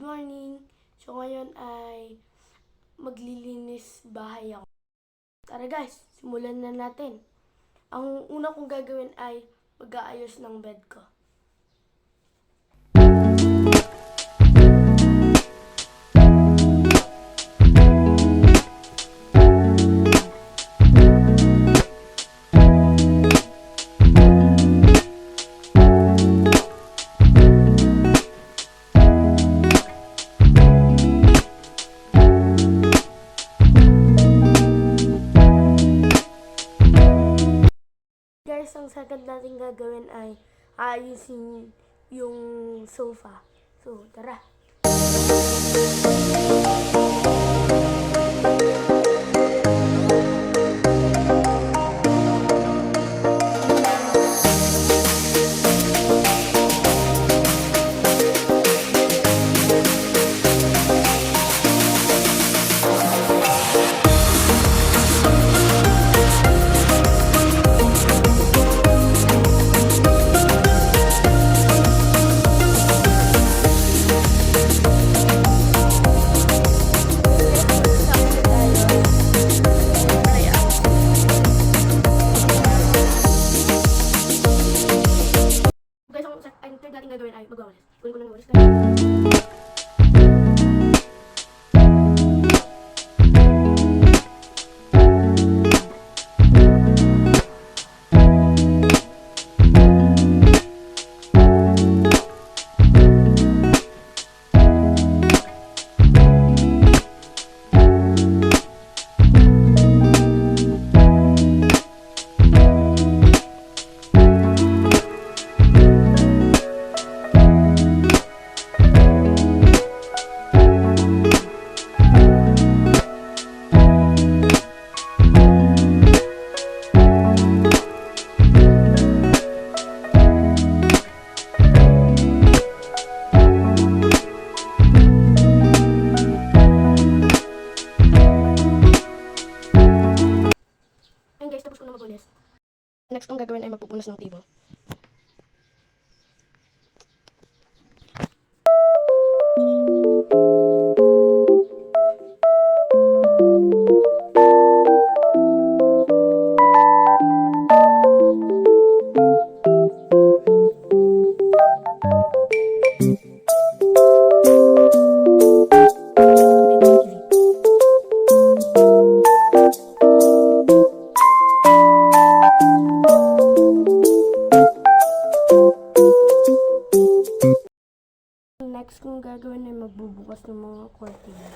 morning! So ngayon ay maglilinis bahay ako. Tara guys, simulan na natin. Ang una kong gagawin ay mag-aayos ng bed ko. Guys, ang second natin gagawin ay aayusin yung sofa. So, tara! Ang third natin gagawin ay magwawalis. Kunin ko lang walis guys. Guys, tapos ko na magulis. Next kong gagawin ay magpupunas ng table. Next kong gagawin ay magbubukas ng mga cortina.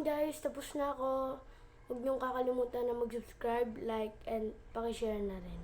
Guys, tapos na ako. Huwag niyong kakalimutan na mag-subscribe, like, and pakishare na rin.